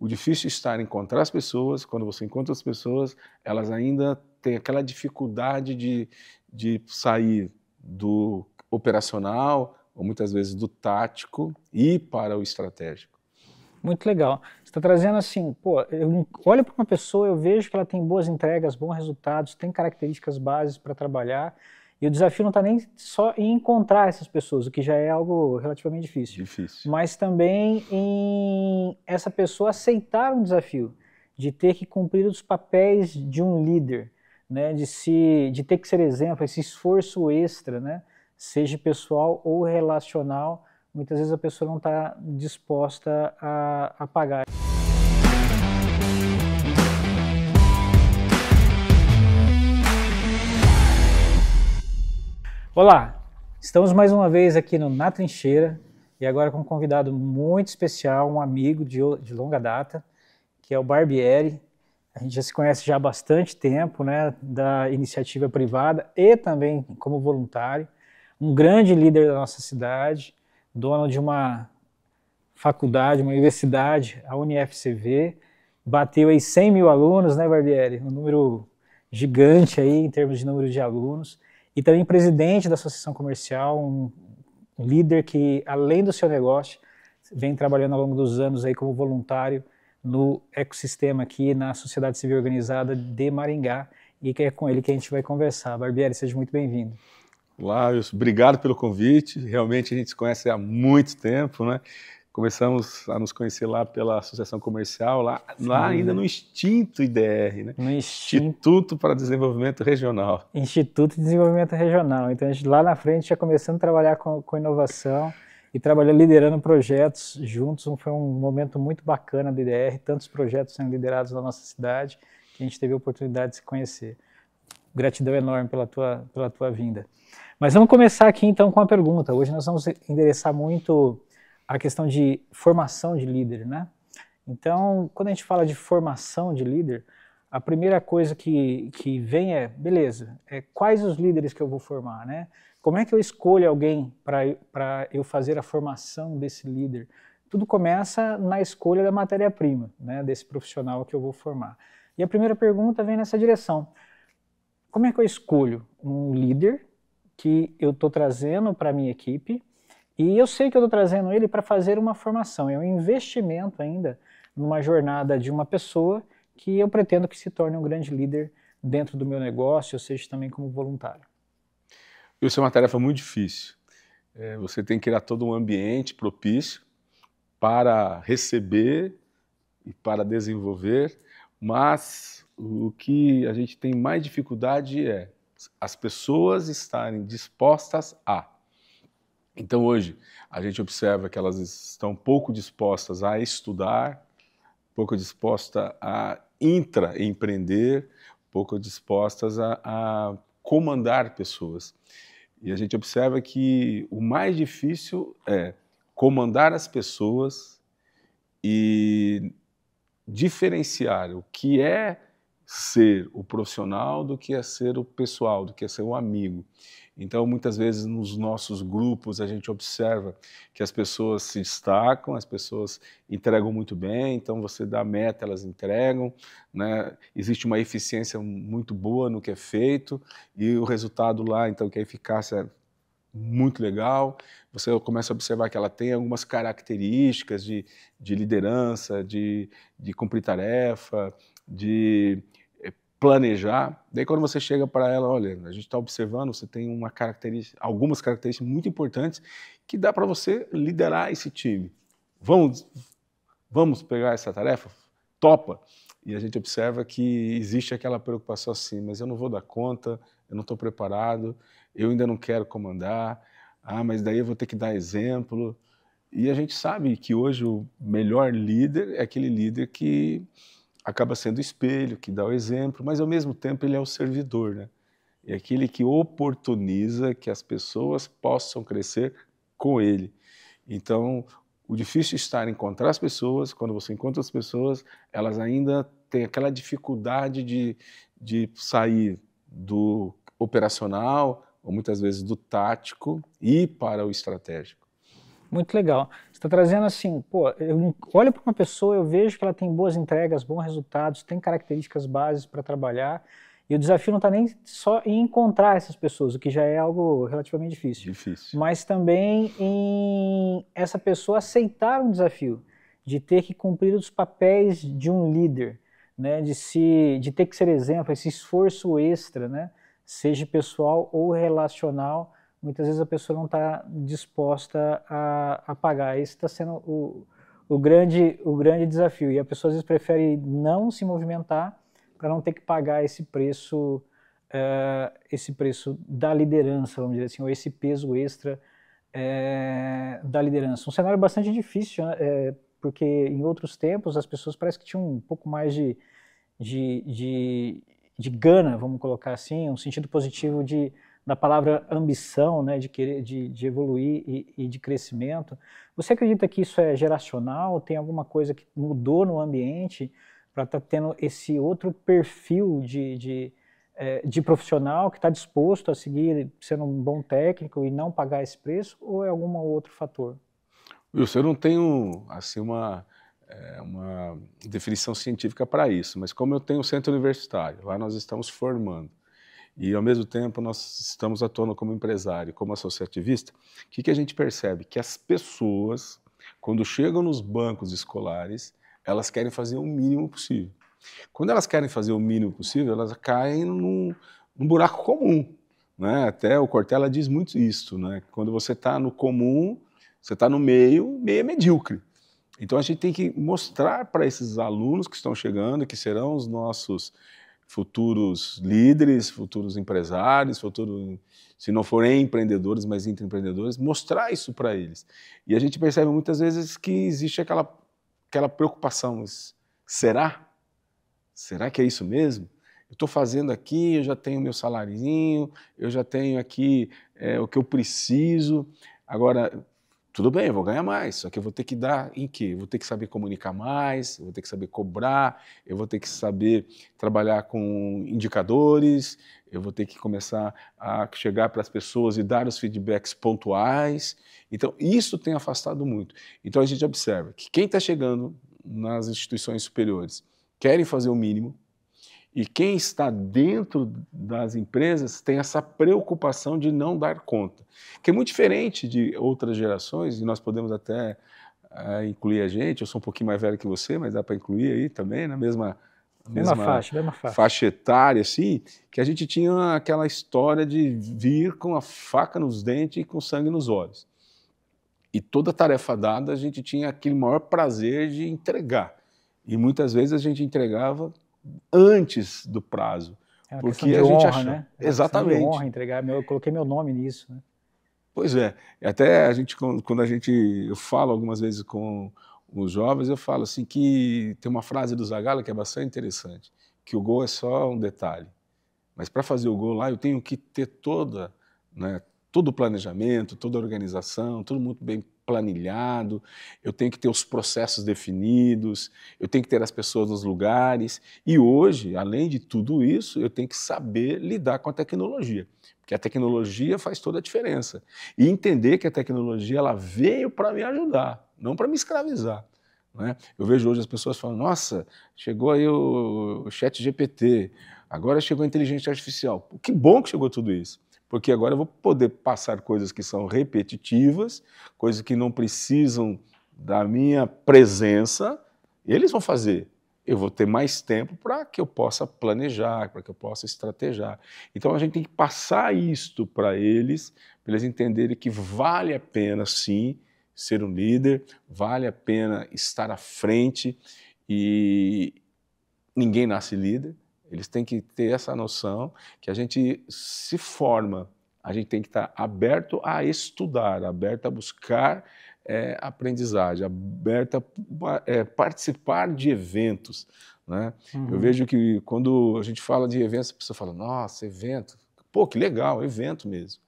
o difícil está em encontrar as pessoas. Quando você encontra as pessoas, elas ainda têm aquela dificuldade de sair do operacional, ou muitas vezes do tático, e ir para o estratégico. Muito legal. Você está trazendo assim, pô, eu olho para uma pessoa, eu vejo que ela tem boas entregas, bons resultados, tem características básicas para trabalhar, e o desafio não está nem só em encontrar essas pessoas, o que já é algo relativamente difícil, mas também em essa pessoa aceitar um desafio, de ter que cumprir os papéis de um líder, né, de ter que ser exemplo, esse esforço extra, né, seja pessoal ou relacional. Muitas vezes a pessoa não está disposta a pagar. Olá, estamos mais uma vez aqui no Na Trincheira e agora com um convidado muito especial, um amigo de longa data, que é o Barbieri. A gente já se conhece já há bastante tempo, né, da iniciativa privada e também como voluntário, um grande líder da nossa cidade, dono de uma faculdade, uma universidade, a UniFCV, bateu aí 100 mil alunos, né, Barbieri? Um número gigante aí em termos de número de alunos, e também presidente da Associação Comercial, um líder que, além do seu negócio, vem trabalhando ao longo dos anos aí como voluntário no ecossistema aqui na Sociedade Civil Organizada de Maringá, e que é com ele que a gente vai conversar. Barbieri, seja muito bem-vindo. Olá, Wilson, obrigado pelo convite. Realmente a gente se conhece há muito tempo, né? Começamos a nos conhecer lá pela Associação Comercial, lá ainda no extinto IDR, né? No Instituto para Desenvolvimento Regional. Instituto de Desenvolvimento Regional. Então, a gente lá na frente já começando a trabalhar com inovação e trabalhando, liderando projetos juntos. Foi um momento muito bacana do IDR, tantos projetos sendo liderados na nossa cidade, que a gente teve a oportunidade de se conhecer. Gratidão enorme pela tua vinda. Mas vamos começar aqui então com a pergunta. Hoje nós vamos endereçar muito a questão de formação de líder, né? Então, quando a gente fala de formação de líder, a primeira coisa que vem é, beleza, quais os líderes que eu vou formar, né? Como é que eu escolho alguém para eu fazer a formação desse líder? Tudo começa na escolha da matéria-prima, né, desse profissional que eu vou formar. E a primeira pergunta vem nessa direção. Como é que eu escolho um líder que eu estou trazendo para a minha equipe, e eu sei que eu estou trazendo ele para fazer uma formação, é um investimento ainda numa jornada de uma pessoa que eu pretendo que se torne um grande líder dentro do meu negócio, ou seja, também como voluntário. Isso é uma tarefa muito difícil. Você tem que criar todo um ambiente propício para receber e para desenvolver, mas o que a gente tem mais dificuldade é as pessoas estarem dispostas a. Então hoje a gente observa que elas estão pouco dispostas a estudar, pouco dispostas a intraempreender, pouco dispostas a comandar pessoas. E a gente observa que o mais difícil é comandar as pessoas e diferenciar o que é ser o profissional do que é ser o pessoal, do que é ser o amigo. Então, muitas vezes, nos nossos grupos, a gente observa que as pessoas se destacam, as pessoas entregam muito bem, então você dá meta, elas entregam, né? Existe uma eficiência muito boa no que é feito, e o resultado lá, então, que a eficácia é muito legal. Você começa a observar que ela tem algumas características de liderança, de cumprir tarefa, de planejar. Daí quando você chega para ela, olha, a gente está observando, você tem algumas características muito importantes que dá para você liderar esse time. Vamos pegar essa tarefa? Topa! E a gente observa que existe aquela preocupação assim, mas eu não vou dar conta, eu não estou preparado, eu ainda não quero comandar, mas daí eu vou ter que dar exemplo. E a gente sabe que hoje o melhor líder é aquele líder que acaba sendo o espelho, que dá o exemplo, mas ao mesmo tempo ele é o servidor, né? É aquele que oportuniza que as pessoas possam crescer com ele. Então, o difícil está em encontrar as pessoas. Quando você encontra as pessoas, elas ainda têm aquela dificuldade de sair do operacional, ou muitas vezes do tático, e ir para o estratégico. Muito legal. Você está trazendo assim, pô, eu olho para uma pessoa, eu vejo que ela tem boas entregas, bons resultados, tem características básicas para trabalhar, e o desafio não está nem só em encontrar essas pessoas, o que já é algo relativamente difícil, mas também em essa pessoa aceitar um desafio, de ter que cumprir os papéis de um líder, né, de ter que ser exemplo, esse esforço extra, né, seja pessoal ou relacional. Muitas vezes a pessoa não está disposta a pagar. Esse está sendo o grande desafio. E a pessoa às vezes prefere não se movimentar para não ter que pagar esse preço da liderança, vamos dizer assim, ou esse peso extra da liderança. Um cenário bastante difícil, né? Porque em outros tempos as pessoas parece que tinham um pouco mais de gana, vamos colocar assim, um sentido positivo da palavra ambição, né, de querer, de evoluir e de crescimento. Você acredita que isso é geracional? Tem alguma coisa que mudou no ambiente para estar tendo esse outro perfil de profissional que está disposto a seguir sendo um bom técnico e não pagar esse preço? Ou é algum outro fator? Wilson, eu não tenho assim, uma definição científica para isso, mas como eu tenho um centro universitário, lá nós estamos formando, e ao mesmo tempo nós estamos atuando como empresário, como associativista, o que a gente percebe? Que as pessoas, quando chegam nos bancos escolares, elas querem fazer o mínimo possível. Quando elas querem fazer o mínimo possível, elas caem num buraco comum, né? Até o Cortella diz muito isso, né? Quando você está no comum, você está no meio é medíocre. Então a gente tem que mostrar para esses alunos que estão chegando, que serão os nossos futuros líderes, futuros empresários, se não forem empreendedores, mas intraempreendedores, mostrar isso para eles. E a gente percebe muitas vezes que existe aquela preocupação, será? Será que é isso mesmo? Eu estou fazendo aqui, eu já tenho meu saláriozinho, eu já tenho aqui o que eu preciso, agora, tudo bem, eu vou ganhar mais, só que eu vou ter que dar em quê? Eu vou ter que saber comunicar mais, eu vou ter que saber cobrar, eu vou ter que saber trabalhar com indicadores, eu vou ter que começar a chegar para as pessoas e dar os feedbacks pontuais. Então, isso tem afastado muito. Então, a gente observa que quem está chegando nas instituições superiores querem fazer o mínimo, e quem está dentro das empresas tem essa preocupação de não dar conta, que é muito diferente de outras gerações, e nós podemos até incluir a gente, eu sou um pouquinho mais velho que você, mas dá para incluir aí também, na mesma faixa etária, assim, que a gente tinha aquela história de vir com a faca nos dentes e com sangue nos olhos. E toda tarefa dada a gente tinha aquele maior prazer de entregar. E muitas vezes a gente entregava antes do prazo. É uma questão de honra, né? Exatamente. De honra entregar, eu coloquei meu nome nisso, né? Pois é. Até a gente, quando eu falo algumas vezes com os jovens, eu falo assim que tem uma frase do Zagallo que é bastante interessante, que o gol é só um detalhe. Mas para fazer o gol lá, eu tenho que ter todo o planejamento, toda a organização, tudo muito bem planilhado, eu tenho que ter os processos definidos, eu tenho que ter as pessoas nos lugares, e hoje, além de tudo isso, eu tenho que saber lidar com a tecnologia, porque a tecnologia faz toda a diferença, e entender que a tecnologia ela veio para me ajudar, não para me escravizar. Né? Eu vejo hoje as pessoas falando, nossa, chegou aí o ChatGPT, agora chegou a inteligência artificial. Que bom que chegou tudo isso, porque agora eu vou poder passar coisas que são repetitivas, coisas que não precisam da minha presença, eles vão fazer. Eu vou ter mais tempo para que eu possa planejar, para que eu possa estrategiar. Então a gente tem que passar isto para eles entenderem que vale a pena, sim, ser um líder, vale a pena estar à frente, e ninguém nasce líder. Eles têm que ter essa noção que a gente se forma, a gente tem que estar aberto a estudar, aberto a buscar aprendizagem, aberto a participar de eventos. Né? Uhum. Eu vejo que quando a gente fala de eventos, a pessoa fala, nossa, evento, pô, que legal, evento mesmo.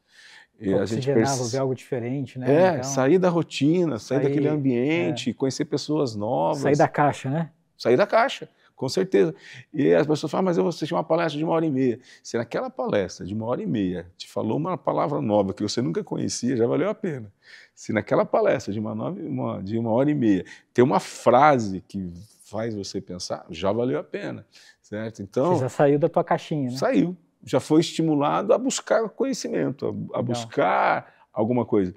E a gente ver algo diferente, né? Então, sair da rotina, sair daquele ambiente, conhecer pessoas novas. Sair da caixa, né? Sair da caixa. com certeza. E as pessoas falam, mas eu vou assistir uma palestra de 1h30. Se naquela palestra de 1h30 te falou uma palavra nova que você nunca conhecia, já valeu a pena. Se naquela palestra de 1h30 tem uma frase que faz você pensar, já valeu a pena, certo? Então, você já saiu da tua caixinha, né? Saiu. Já foi estimulado a buscar conhecimento, a buscar alguma coisa.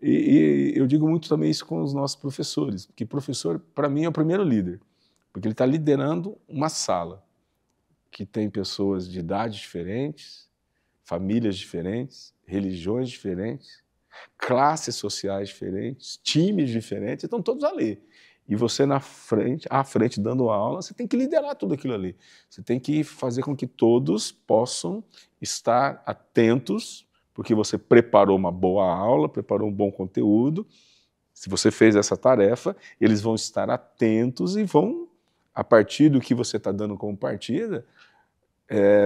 E eu digo muito também isso com os nossos professores, porque professor, para mim, é o primeiro líder, porque ele está liderando uma sala que tem pessoas de idades diferentes, famílias diferentes, religiões diferentes, classes sociais diferentes, times diferentes, estão todos ali. E você à frente, dando aula, você tem que liderar tudo aquilo ali. Você tem que fazer com que todos possam estar atentos, porque você preparou uma boa aula, preparou um bom conteúdo. Se você fez essa tarefa, eles vão estar atentos e vão, a partir do que você está dando como partida,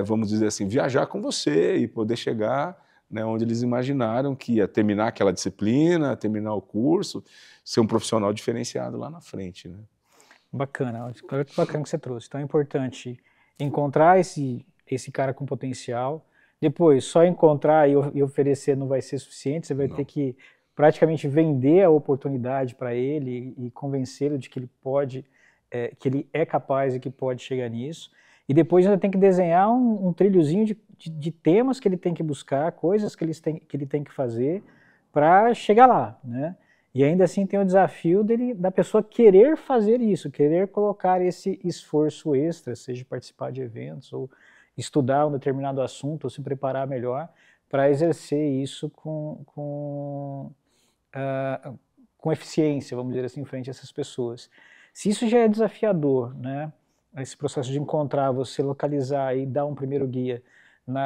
vamos dizer assim, viajar com você e poder chegar, né, onde eles imaginaram que ia terminar aquela disciplina, terminar o curso, ser um profissional diferenciado lá na frente, né? Bacana, bacana que você trouxe. Então é importante encontrar esse cara com potencial. Depois, só encontrar e oferecer não vai ser suficiente, você vai ter que praticamente vender a oportunidade para ele e convencê-lo de que ele pode, que ele é capaz e que pode chegar nisso. E depois ainda tem que desenhar um trilhozinho de temas que ele tem que buscar, coisas que ele tem que fazer para chegar lá, né? E ainda assim tem o desafio da pessoa querer fazer isso, querer colocar esse esforço extra, seja participar de eventos, ou estudar um determinado assunto, ou se preparar melhor para exercer isso com eficiência, vamos dizer assim, em frente a essas pessoas. Se isso já é desafiador, né? Esse processo de encontrar, você localizar e dar um primeiro guia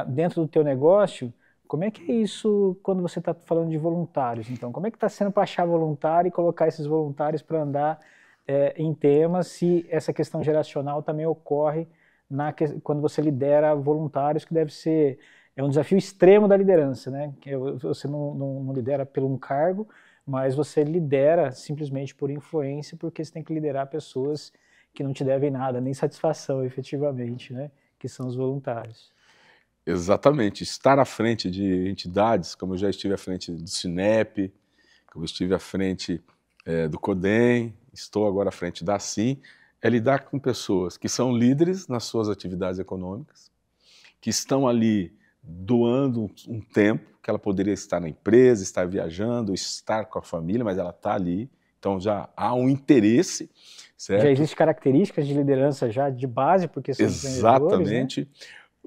dentro do teu negócio, como é que é isso quando você está falando de voluntários? Então, como é que está sendo para achar voluntário e colocar esses voluntários para andar em temas, se essa questão geracional também ocorre quando você lidera voluntários, que deve ser um desafio extremo da liderança, né? Você não lidera por um cargo, mas você lidera simplesmente por influência, porque você tem que liderar pessoas que não te devem nada, nem satisfação, efetivamente, né? Que são os voluntários. Exatamente. Estar à frente de entidades, como eu já estive à frente do Cinep, como eu estive à frente do CODEM, estou agora à frente da ASSIM, é lidar com pessoas que são líderes nas suas atividades econômicas, que estão ali doando um tempo, que ela poderia estar na empresa, estar viajando, estar com a família, mas ela está ali, então já há um interesse, certo? Já existem características de liderança já de base, porque são empreendedores, né? Exatamente,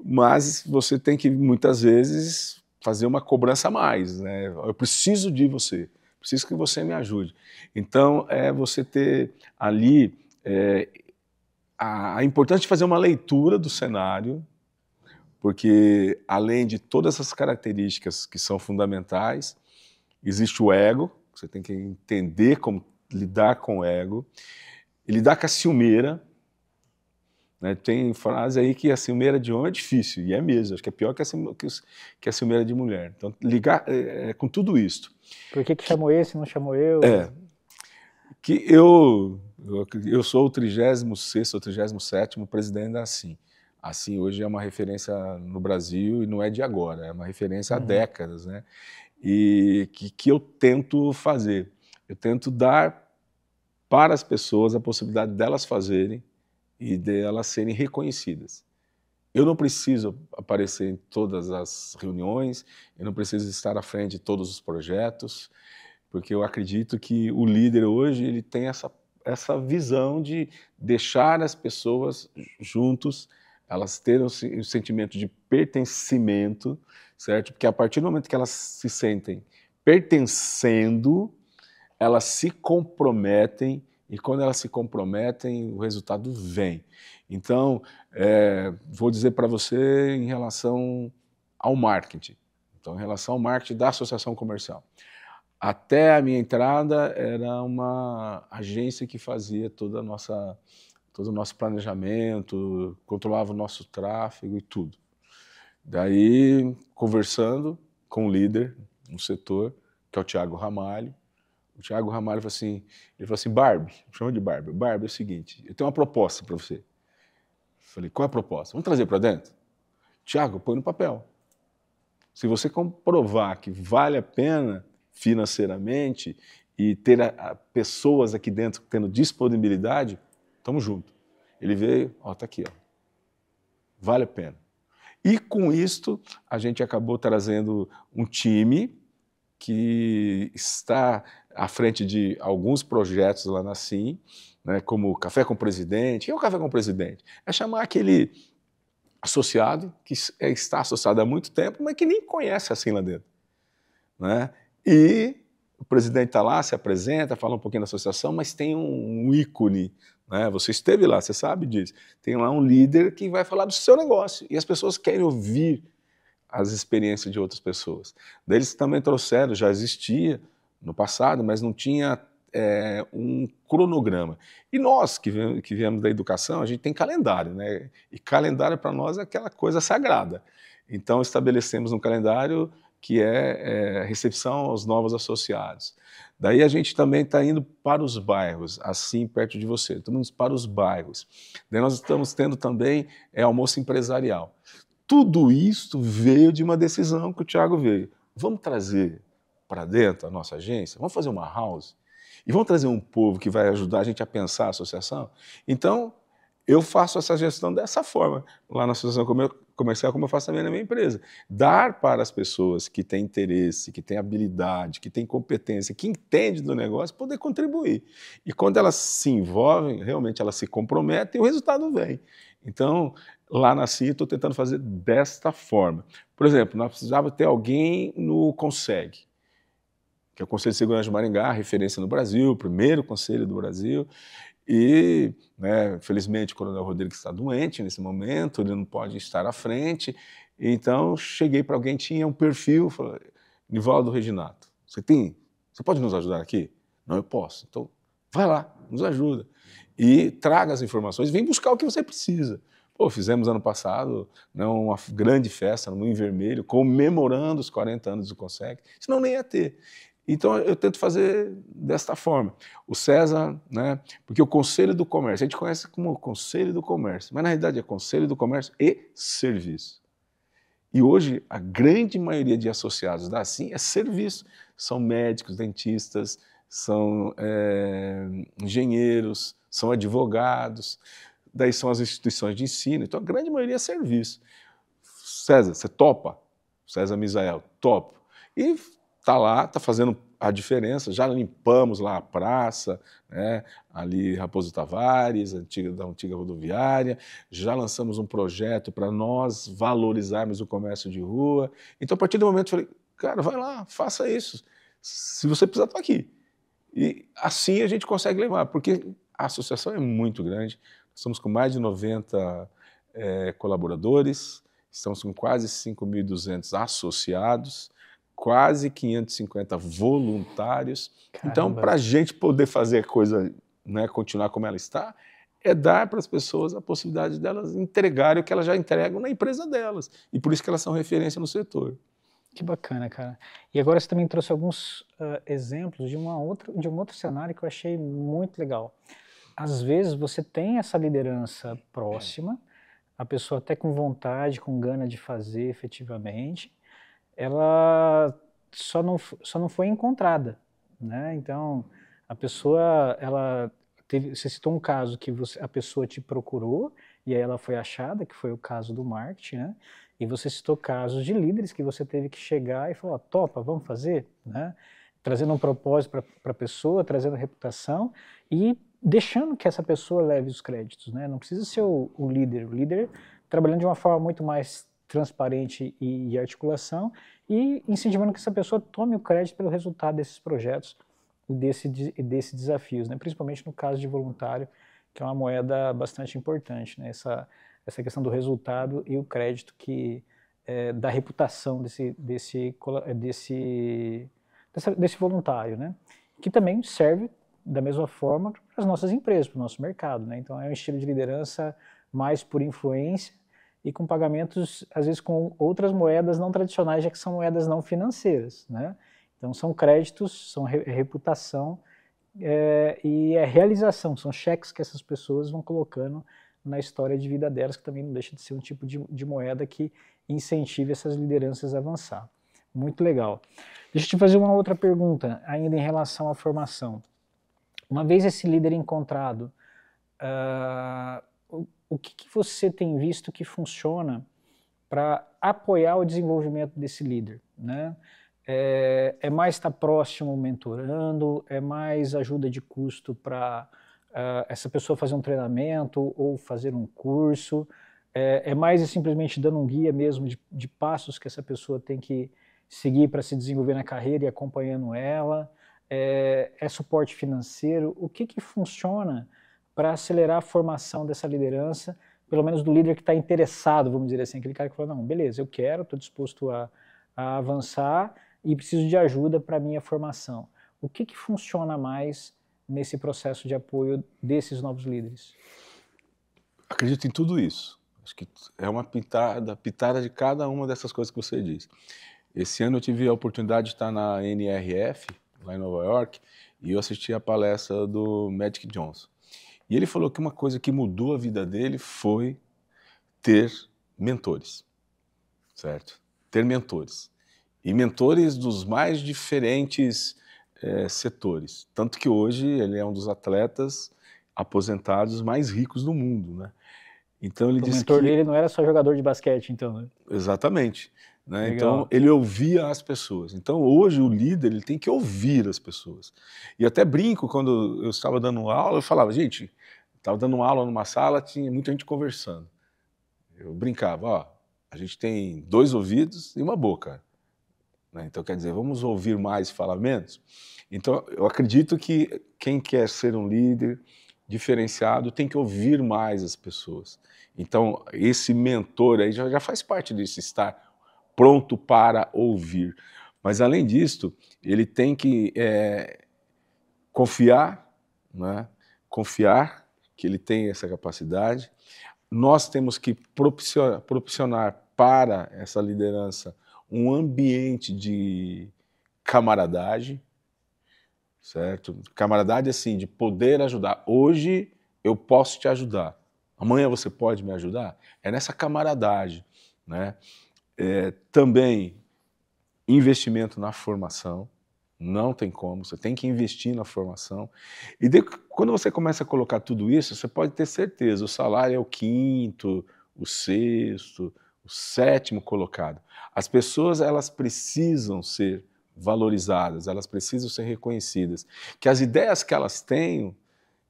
mas você tem que, muitas vezes, fazer uma cobrança a mais, né? Eu preciso de você, preciso que você me ajude. Então, você ter ali a importância de fazer uma leitura do cenário, porque, além de todas essas características que são fundamentais, existe o ego, você tem que entender como lidar com o ego, e lidar com a ciumeira, né? Tem frase aí que a ciumeira de homem é difícil, e é mesmo, acho que é pior que a ciumeira de mulher. Então, ligar com tudo isso. Por que chamou esse e não chamou eu? Que eu sou o 36º ou 37º presidente da ASSIM. A ASSIM hoje é uma referência no Brasil e não é de agora, é uma referência há décadas, né? E que eu tento fazer. Eu tento dar para as pessoas a possibilidade delas fazerem e delas serem reconhecidas. Eu não preciso aparecer em todas as reuniões, eu não preciso estar à frente de todos os projetos, porque eu acredito que o líder hoje ele tem essa visão de deixar as pessoas juntos, elas terem o sentimento de pertencimento, certo? Porque a partir do momento que elas se sentem pertencendo, elas se comprometem, e quando elas se comprometem, o resultado vem. Então, vou dizer para você em relação ao marketing. Então, em relação ao marketing da associação comercial. Até a minha entrada, era uma agência que fazia todo o nosso planejamento, controlava o nosso tráfego e tudo. Daí, conversando com o líder no setor, que é o Thiago Ramalho, o Thiago Ramalho falou assim, Barbie, chama de Barbie, Barbie, é o seguinte, eu tenho uma proposta para você. Falei, qual é a proposta? Vamos trazer para dentro? Tiago, põe no papel. Se você comprovar que vale a pena financeiramente e ter pessoas aqui dentro tendo disponibilidade, estamos juntos. Ele veio, ó, tá aqui, ó. Vale a pena. E com isto, a gente acabou trazendo um time que está à frente de alguns projetos lá na CIM, né, como Café com o Presidente. O que é o Café com o Presidente? É chamar aquele associado que está associado há muito tempo, mas que nem conhece a CIM lá dentro, né? E o presidente está lá, se apresenta, fala um pouquinho da associação, mas tem um ícone, né? Você esteve lá, você sabe disso. Tem lá um líder que vai falar do seu negócio e as pessoas querem ouvir as experiências de outras pessoas. Daí eles também trouxeram, já existia no passado, mas não tinha um cronograma. E nós que viemos da educação, a gente tem calendário, né? E calendário para nós é aquela coisa sagrada. Então estabelecemos um calendário que é recepção aos novos associados. Daí a gente também está indo para os bairros, assim perto de você, estamos indo para os bairros. Daí nós estamos tendo também almoço empresarial. Tudo isso veio de uma decisão que o Tiago veio. Vamos trazer para dentro a nossa agência? Vamos fazer uma house? E vamos trazer um povo que vai ajudar a gente a pensar a associação? Então, eu faço essa gestão dessa forma, lá na Associação Comercial, como eu faço também na minha empresa. Dar para as pessoas que têm interesse, que têm habilidade, que têm competência, que entendem do negócio, poder contribuir. E quando elas se envolvem, realmente elas se comprometem e o resultado vem. Então, lá na CIA, estou tentando fazer desta forma. Por exemplo, nós precisávamos ter alguém no CONSEG, que é o Conselho de Segurança de Maringá, referência no Brasil, o primeiro conselho do Brasil. E, né, felizmente, o Coronel Rodrigues está doente nesse momento, ele não pode estar à frente. Então, cheguei para alguém, tinha um perfil, falei, Nivaldo Reginato, você pode nos ajudar aqui? Não, eu posso. Então, vai lá, nos ajuda. E traga as informações, vem buscar o que você precisa. Pô, fizemos ano passado, né, uma grande festa no Moinho Vermelho, comemorando os 40 anos do CONSEG, senão nem ia ter. Então eu tento fazer desta forma. O César, né, porque o Conselho do Comércio, a gente conhece como Conselho do Comércio, mas na realidade é Conselho do Comércio e Serviço. E hoje a grande maioria de associados da ASSIM é serviço. São médicos, dentistas, são engenheiros, são advogados, daí são as instituições de ensino, então a grande maioria é serviço. César, você topa? César Misael, topo. E está lá, está fazendo a diferença, já limpamos lá a praça, né, ali Raposo Tavares, da antiga rodoviária, já lançamos um projeto para nós valorizarmos o comércio de rua. Então, a partir do momento, eu falei, cara, vai lá, faça isso. Se você precisar, estou aqui. E assim a gente consegue levar, porque a associação é muito grande, estamos com mais de 90 colaboradores, estamos com quase 5.200 associados, quase 550 voluntários. Caramba. Então, para a gente poder fazer a coisa, né, continuar como ela está, é dar para as pessoas a possibilidade delas entregarem o que elas já entregam na empresa delas. E por isso que elas são referência no setor. Que bacana, cara. E agora você também trouxe alguns exemplos de um outro cenário que eu achei muito legal. Às vezes você tem essa liderança próxima, a pessoa até com vontade, com gana de fazer efetivamente, ela só não foi encontrada, né? Então, a pessoa, você citou um caso que a pessoa te procurou e aí ela foi achada, que foi o caso do marketing, né? E você citou casos de líderes que você teve que chegar e falar, topa, vamos fazer, né? Trazendo um propósito para a pessoa, trazendo reputação e deixando que essa pessoa leve os créditos, né? Não precisa ser o líder trabalhando de uma forma muito mais transparente e articulação e incentivando que essa pessoa tome o crédito pelo resultado desses projetos e desses desafios, né? Principalmente no caso de voluntário, que é uma moeda bastante importante, né? Essa questão do resultado e o crédito da reputação desse voluntário, né? Que também serve da mesma forma para as nossas empresas, para o nosso mercado, né? Então é um estilo de liderança mais por influência e com pagamentos, às vezes, com outras moedas não tradicionais, já que são moedas não financeiras, né? Então são créditos, são reputação e realização, são cheques que essas pessoas vão colocando na história de vida delas, que também não deixa de ser um tipo de moeda que incentive essas lideranças a avançar. Muito legal. Deixa eu te fazer uma outra pergunta, ainda em relação à formação. Uma vez esse líder encontrado, o que você tem visto que funciona para apoiar o desenvolvimento desse líder, né? É mais estar próximo mentorando, é mais ajuda de custo para essa pessoa fazer um treinamento ou fazer um curso, é mais simplesmente dando um guia mesmo de passos que essa pessoa tem que seguir para se desenvolver na carreira e acompanhando ela, é suporte financeiro, o que funciona para acelerar a formação dessa liderança, pelo menos do líder que está interessado, vamos dizer assim, aquele cara que falou, não, beleza, eu quero, estou disposto a avançar e preciso de ajuda para a minha formação. O que funciona mais nesse processo de apoio desses novos líderes? Acredito em tudo isso. Acho que é uma pitada de cada uma dessas coisas que você diz. Esse ano eu tive a oportunidade de estar na NRF, lá em Nova York, e eu assisti a palestra do Magic Johnson. E ele falou que uma coisa que mudou a vida dele foi ter mentores, certo? Ter mentores. E mentores dos mais diferentes setores. Tanto que hoje ele é um dos atletas aposentados mais ricos do mundo, né? Então ele O disse mentor que... dele não era só jogador de basquete, então, né? Exatamente. Né? Legal. Então ele ouvia as pessoas. Então hoje o líder ele tem que ouvir as pessoas. E até brinco, quando eu estava dando aula, eu falava, gente, estava dando aula numa sala, tinha muita gente conversando. Eu brincava, ó, a gente tem 2 ouvidos e uma boca. Né? Então quer dizer, vamos ouvir mais e falar menos? Então eu acredito que quem quer ser um líder diferenciado tem que ouvir mais as pessoas. Então esse mentor aí já faz parte disso, estar pronto para ouvir. Mas além disso, ele tem que confiar, né? Confiar que ele tem essa capacidade. Nós temos que proporcionar para essa liderança um ambiente de camaradagem, certo? Camaradagem assim, de poder ajudar. Hoje eu posso te ajudar, amanhã você pode me ajudar? É nessa camaradagem, né? Também investimento na formação, não tem como, você tem que investir na formação. E quando você começa a colocar tudo isso, você pode ter certeza, o salário é o 5º, o 6º, o 7º colocado. As pessoas, elas precisam ser valorizadas, elas precisam ser reconhecidas. Que as ideias que elas têm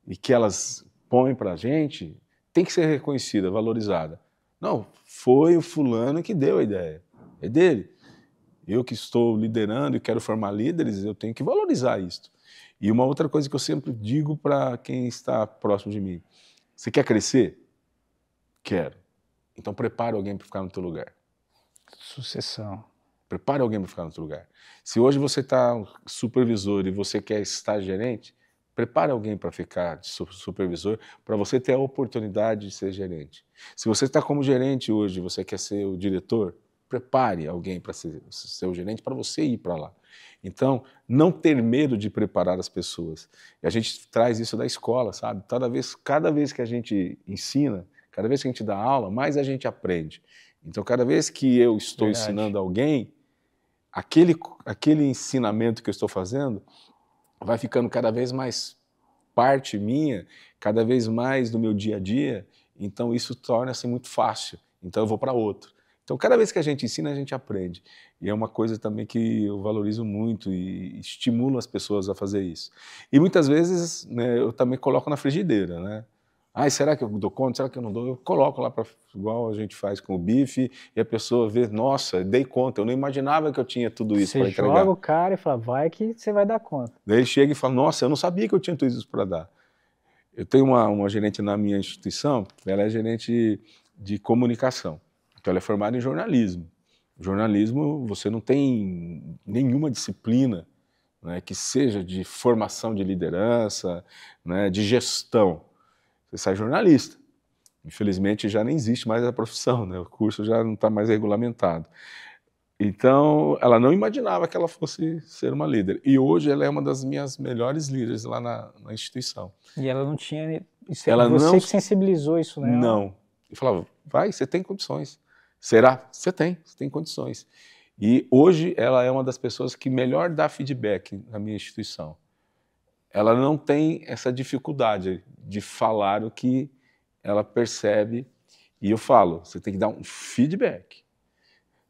e que elas põem para a gente, tem que ser reconhecida, valorizada. Não, foi o fulano que deu a ideia, é dele. Eu que estou liderando e quero formar líderes, eu tenho que valorizar isso. E uma outra coisa que eu sempre digo para quem está próximo de mim, você quer crescer? Quero. Então prepare alguém para ficar no teu lugar. Sucessão. Prepare alguém para ficar no teu lugar. Se hoje você está supervisor e você quer estar gerente, prepare alguém para ficar de supervisor, para você ter a oportunidade de ser gerente. Se você está como gerente hoje e você quer ser o diretor, prepare alguém para ser o gerente, para você ir para lá. Então, não ter medo de preparar as pessoas. E a gente traz isso da escola, sabe? Cada vez que a gente ensina, cada vez que a gente dá aula, mais a gente aprende. Então, cada vez que eu estou ensinando alguém, aquele ensinamento que eu estou fazendo vai ficando cada vez mais parte minha, cada vez mais do meu dia a dia, então isso torna-se muito fácil. Então eu vou para outro. Então, cada vez que a gente ensina, a gente aprende. E é uma coisa também que eu valorizo muito e estimulo as pessoas a fazer isso. E muitas vezes, né, eu também coloco na frigideira, né? Será que eu dou conta? Será que eu não dou? Eu coloco lá, igual a gente faz com o bife, e a pessoa vê, nossa, dei conta, eu não imaginava que eu tinha tudo isso para entregar. Você joga o cara e fala, vai que você vai dar conta. Daí ele chega e fala, nossa, eu não sabia que eu tinha tudo isso para dar. Eu tenho uma gerente na minha instituição, ela é gerente de comunicação. Então, ela é formada em jornalismo. Jornalismo, você não tem nenhuma disciplina, né, que seja de formação de liderança, né, de gestão. Você sai jornalista. Infelizmente, já nem existe mais a profissão, né? O curso já não está mais regulamentado. Então, ela não imaginava que ela fosse ser uma líder. E hoje ela é uma das minhas melhores líderes lá na instituição. E ela não tinha... Ela Você que sensibilizou isso nela? Não. Eu falava, vai, você tem condições. Será? Você tem condições. E hoje ela é uma das pessoas que melhor dá feedback na minha instituição. Ela não tem essa dificuldade de falar o que ela percebe. E eu falo, você tem que dar um feedback.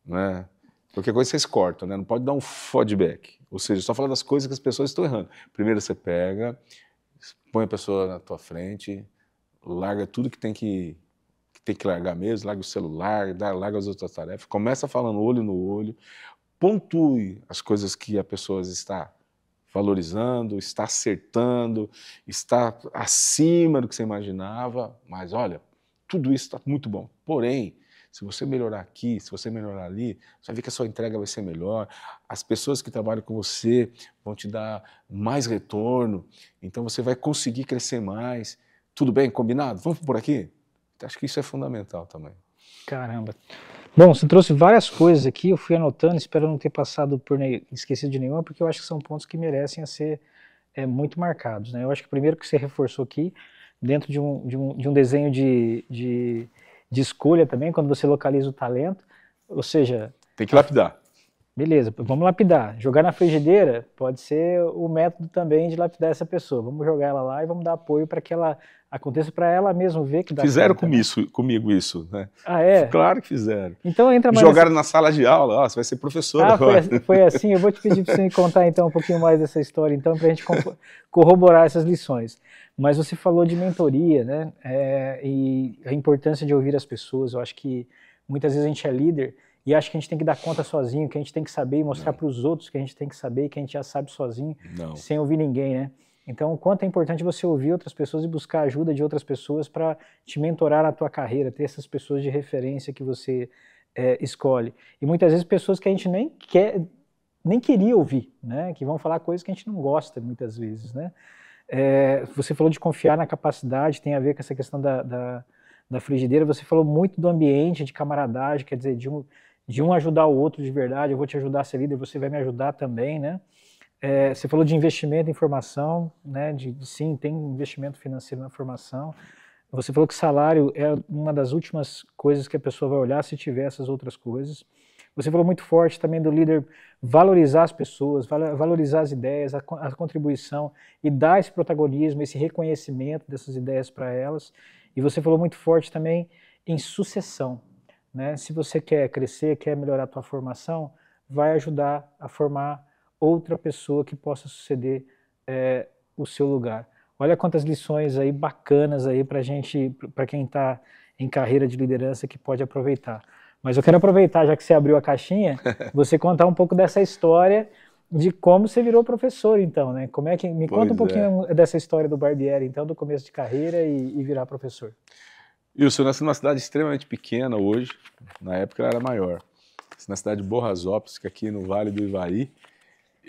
Né? Qualquer coisa vocês cortam, né? Não pode dar um feedback. Ou seja, só falar das coisas que as pessoas estão errando. Primeiro você pega, põe a pessoa na tua frente, larga tudo que tem que largar mesmo, larga o celular, larga as outras tarefas, começa falando olho no olho, pontue as coisas que a pessoa está valorizando, está acertando, está acima do que você imaginava, mas olha, tudo isso está muito bom. Porém, se você melhorar aqui, se você melhorar ali, você vai ver que a sua entrega vai ser melhor, as pessoas que trabalham com você vão te dar mais retorno, então você vai conseguir crescer mais. Tudo bem? Combinado? Vamos por aqui? Acho que isso é fundamental também. Caramba. Bom, você trouxe várias coisas aqui, eu fui anotando, espero não ter passado esquecido de nenhuma, porque eu acho que são pontos que merecem a ser muito marcados, né? Eu acho que o primeiro que você reforçou aqui, dentro de um desenho de escolha também, quando você localiza o talento, ou seja... Tem que lapidar. Beleza, vamos lapidar. Jogar na frigideira pode ser o método também de lapidar essa pessoa. Vamos jogar ela lá e vamos dar apoio para que ela aconteça, para ela mesmo ver que dá Fizeram certo, comigo isso, né? Ah, é? Claro que fizeram. Então entra mais... Jogaram na sala de aula, você vai ser professor agora. Foi assim, eu vou te pedir para você me contar então um pouquinho mais dessa história, então, para a gente corroborar essas lições. Mas você falou de mentoria, né? E a importância de ouvir as pessoas. Eu acho que muitas vezes a gente é líder e acha que a gente tem que dar conta sozinho, que a gente tem que saber e mostrar para os outros que a gente tem que saber e que a gente já sabe sozinho, sem ouvir ninguém, né? Então, o quanto é importante você ouvir outras pessoas e buscar ajuda de outras pessoas para te mentorar na tua carreira, ter essas pessoas de referência que você escolhe. E muitas vezes pessoas que a gente nem queria ouvir, né? Que vão falar coisas que a gente não gosta muitas vezes, né? Você falou de confiar na capacidade, tem a ver com essa questão da frigideira. Você falou muito do ambiente, de camaradagem, quer dizer, de um ajudar o outro de verdade. Eu vou te ajudar a ser líder, você vai me ajudar também, né? Você falou de investimento em formação, né? Sim, tem investimento financeiro na formação. Você falou que salário é uma das últimas coisas que a pessoa vai olhar se tiver essas outras coisas. Você falou muito forte também do líder valorizar as pessoas, valorizar as ideias, a contribuição e dar esse protagonismo, esse reconhecimento dessas ideias para elas. E você falou muito forte também em sucessão, né? Se você quer crescer, quer melhorar a tua formação, vai ajudar a formar outra pessoa que possa suceder o seu lugar. Olha quantas lições aí bacanas aí para gente, para quem está em carreira de liderança que pode aproveitar. Mas eu quero aproveitar, já que você abriu a caixinha, você contar um pouco dessa história de como você virou professor, então, né? Me conta um pouquinho dessa história do Barbieri, então, do começo de carreira e virar professor. Wilson, eu nasci numa cidade extremamente pequena hoje, na época ela era maior. Na cidade de Borrasópolis, que é aqui no Vale do Ivaí,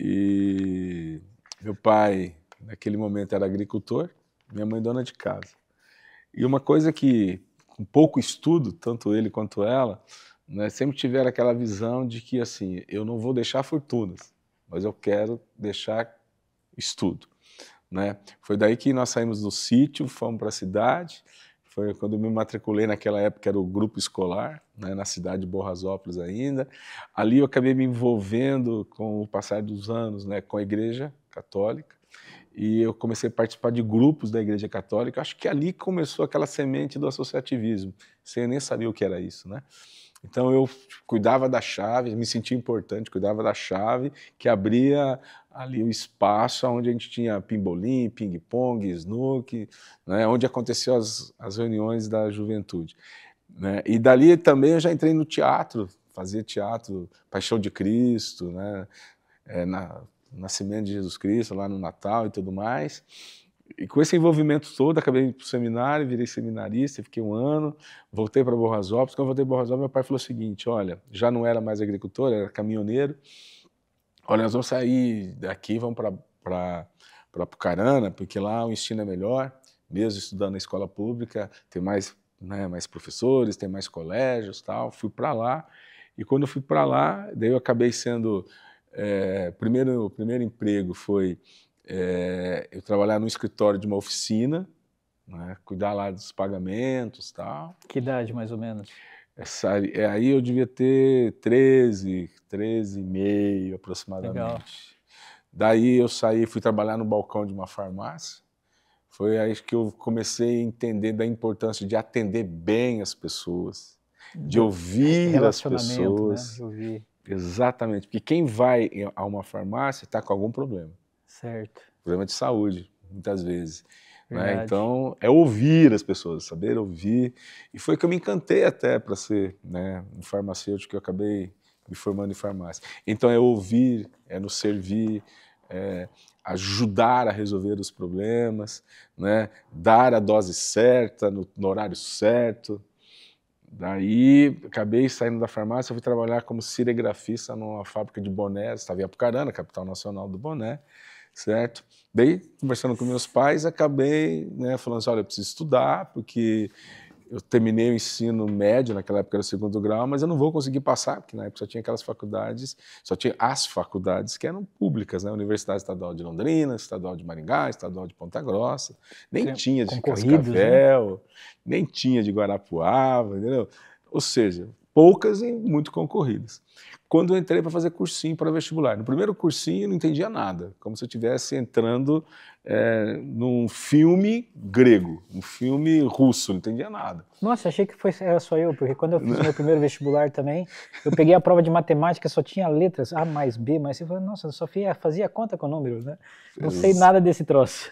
e meu pai, naquele momento, era agricultor, minha mãe dona de casa. E uma coisa que, com pouco estudo, tanto ele quanto ela, né, sempre tiveram aquela visão de que, assim, eu não vou deixar fortunas, mas eu quero deixar estudo, né? Foi daí que nós saímos do sítio, fomos para a cidade. Foi quando eu me matriculei, naquela época era o grupo escolar, né, na cidade de Borrasópolis ainda. Ali eu acabei me envolvendo com o passar dos anos, né, com a Igreja Católica, e eu comecei a participar de grupos da Igreja Católica. Acho que ali começou aquela semente do associativismo, sem eu nem saber o que era isso, né? Então eu cuidava da chave, me sentia importante, cuidava da chave que abria ali o espaço onde a gente tinha pimbolim, ping-pong, snooker, né, onde aconteciam as reuniões da juventude. Né? E dali também eu já entrei no teatro, fazia teatro, Paixão de Cristo, né, Nascimento de Jesus Cristo, lá no Natal e tudo mais. E com esse envolvimento todo, acabei indo para o seminário, virei seminarista, fiquei um ano, voltei para Borrasópolis. Quando eu voltei para Borrasópolis, meu pai falou o seguinte: olha, já não era mais agricultor, era caminhoneiro. Olha, nós vamos sair daqui, vamos para Apucarana, porque lá o ensino é melhor, mesmo estudando na escola pública, tem mais, né, mais professores, tem mais colégios, tal. Fui para lá E quando eu fui para lá, daí eu acabei sendo... o primeiro emprego foi eu trabalhar no escritório de uma oficina, né, cuidar lá dos pagamentos e tal. Que idade, mais ou menos? Aí eu devia ter 13 e meio aproximadamente. Legal. Daí eu saí, fui trabalhar no balcão de uma farmácia. Foi aí que eu comecei a entender da importância de atender bem as pessoas, de ouvir as pessoas. Né? De ouvir. Exatamente, porque quem vai a uma farmácia está com algum problema. Certo. Problema de saúde, muitas vezes. Verdade. Né? Então, é ouvir as pessoas, saber ouvir. E foi que eu me encantei até para ser, né, um farmacêutico, que eu acabei me formando em farmácia. Então, é ouvir, é nos servir, ajudar a resolver os problemas, né? Dar a dose certa, no horário certo. Daí, acabei saindo da farmácia, fui trabalhar como ciregrafista numa fábrica de bonés, estava em Apucarana, capital nacional do boné, certo? Daí, conversando com meus pais, acabei, né, falando assim, olha, eu preciso estudar, porque eu terminei o ensino médio, naquela época era o 2º grau, mas eu não vou conseguir passar, porque na época só tinha aquelas faculdades, só tinha as faculdades que eram públicas, né? Universidade Estadual de Londrina, Estadual de Maringá, Estadual de Ponta Grossa, nem tinha de Cascavel, né? Nem tinha de Guarapuava, entendeu? Ou seja, poucas e muito concorridas. Quando eu entrei para fazer cursinho para vestibular, no primeiro cursinho eu não entendia nada, como se eu estivesse entrando num filme grego, um filme russo, não entendia nada. Nossa, achei que era só eu, porque quando eu fiz o meu primeiro vestibular também, eu peguei a prova de matemática, só tinha letras, A mais B, mas eu falei, nossa, só fazia conta com números, né? Não sei nada desse troço.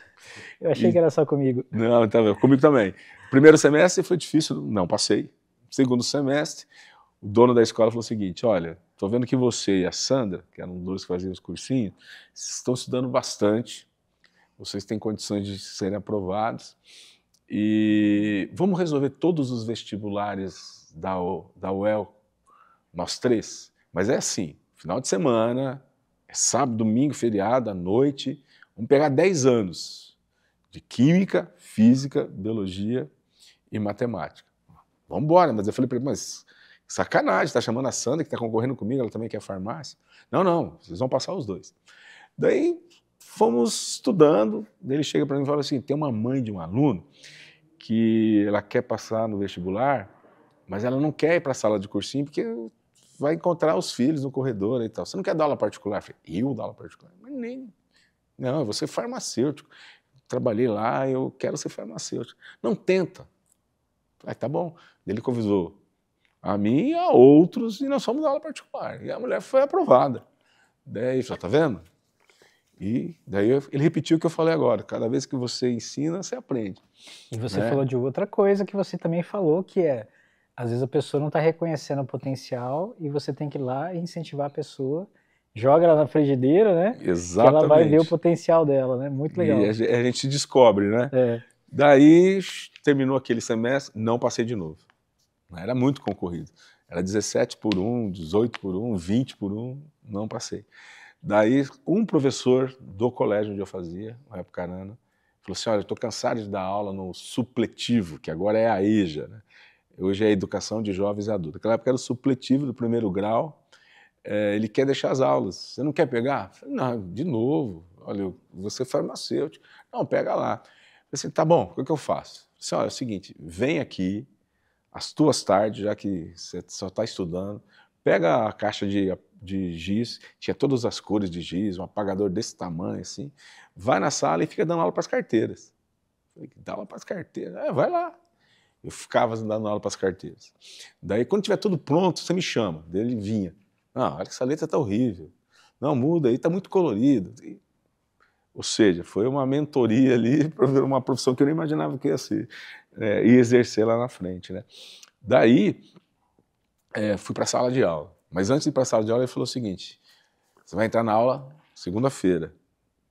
Eu achei que era só comigo. Não, tá vendo? Comigo também. Primeiro semestre foi difícil, não passei. Segundo semestre, o dono da escola falou o seguinte, olha, estou vendo que você e a Sandra, que eram dois que faziam os cursinhos, estão estudando bastante, vocês têm condições de serem aprovados, e vamos resolver todos os vestibulares da UEL, nós 3. Mas é assim, final de semana, é sábado, domingo, feriado, à noite, vamos pegar 10 anos de Química, Física, Biologia e Matemática. Vamos embora, mas eu falei para ele, mas sacanagem, tá chamando a Sandra, que está concorrendo comigo, ela também quer farmácia. Não, vocês vão passar os 2. Daí fomos estudando, ele chega para mim e fala assim, tem uma mãe de um aluno que ela quer passar no vestibular, mas ela não quer ir para a sala de cursinho porque vai encontrar os filhos no corredor e tal. Você não quer dar aula particular? Eu falei, eu dar aula particular? Mas nem. Não, eu vou ser farmacêutico. Trabalhei lá, eu quero ser farmacêutico. Não, tenta. Aí tá bom. Ele convidou a mim e a outros e nós fomos dar aula particular. E a mulher foi aprovada. Daí, falou, tá vendo? E daí ele repetiu o que eu falei agora. Cada vez que você ensina, você aprende. E você falou de outra coisa que você também falou, que às vezes a pessoa não está reconhecendo o potencial e você tem que ir lá e incentivar a pessoa, joga ela na frigideira, né? Exatamente. Que ela vai ver o potencial dela, né? Muito legal. E a gente descobre, né? Daí terminou aquele semestre, não passei de novo. Era muito concorrido. Era 17 por 1, 18 por 1, 20 por 1, não passei. Daí um professor do colégio onde eu fazia, na Apucarana, falou assim, olha, eu estou cansado de dar aula no supletivo, que agora é a EJA, né? Hoje é a Educação de Jovens e Adultos. Naquela época era o supletivo do 1º grau, ele quer deixar as aulas. Você não quer pegar? Falei, não, de novo, olha, você é farmacêutico. Não, pega lá. Falei assim, tá bom, o que eu faço? Falei assim, olha, é o seguinte, vem aqui, as tuas tardes, já que você só está estudando, pega a caixa de giz, tinha todas as cores de giz, um apagador desse tamanho, assim, vai na sala e fica dando aula para as carteiras. Falei, dá aula para as carteiras? Vai lá. Eu ficava dando aula para as carteiras. Daí, quando tiver tudo pronto, você me chama. Daí ele vinha. Não, olha que essa letra está horrível. Não, muda aí, está muito colorido. Ou seja, foi uma mentoria ali para uma profissão que eu nem imaginava que ia ser, e exercer lá na frente, né? Daí, fui para a sala de aula. Mas antes de ir para a sala de aula, ele falou o seguinte, você vai entrar na aula segunda-feira,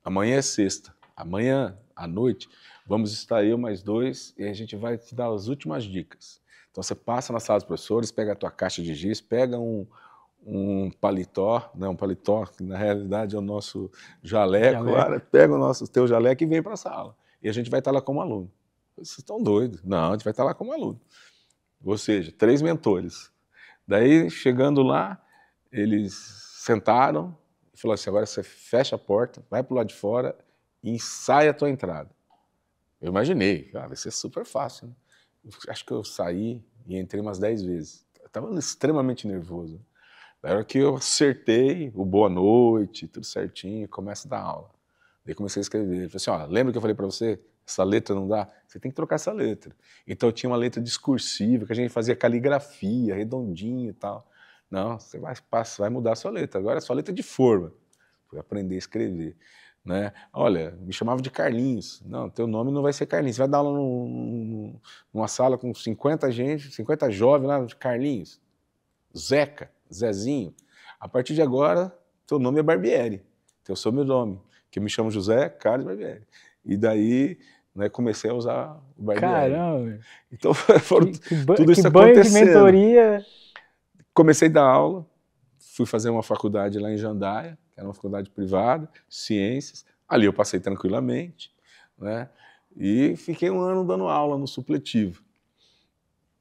amanhã é sexta, amanhã à noite, vamos estar eu mais 2 e a gente vai te dar as últimas dicas. Então você passa na sala dos professores, pega a tua caixa de giz, pega um paletó, né, um paletó, que na realidade é o nosso jaleco. Lá, pega o teu jaleco e vem para a sala. E a gente vai estar lá como aluno. Vocês estão doidos? Não, a gente vai estar lá como aluno. Ou seja, 3 mentores. Daí, chegando lá, eles sentaram e falaram assim, agora você fecha a porta, vai pro lado de fora e ensaia a tua entrada. Eu imaginei, vai ser super fácil, né? Acho que eu saí e entrei umas 10 vezes. Eu estava extremamente nervoso. Na hora que eu acertei o boa noite, tudo certinho, começa a dar aula. Daí comecei a escrever. Ele falou assim, ó, lembra que eu falei para você? Essa letra não dá? Você tem que trocar essa letra. Então eu tinha uma letra discursiva, que a gente fazia caligrafia, redondinho e tal. Não, você vai mudar a sua letra. Agora é sua letra de forma. Fui aprender a escrever. Né? Olha, me chamava de Carlinhos. Não, teu nome não vai ser Carlinhos. Você vai dar aula numa sala com 50 gente, 50 jovens lá, de Carlinhos, Zeca, Zezinho. A partir de agora, teu nome é Barbieri, teu sobrenome, que eu me chamo José Carlos Barbieri. E daí, né, comecei a usar o Barbieri. Caramba! Então, foram tudo isso que banho acontecendo. De mentoria. Comecei a dar aula, fui fazer uma faculdade lá em Jandaia, que era uma faculdade privada, ciências. Ali eu passei tranquilamente, né? E fiquei um ano dando aula no supletivo.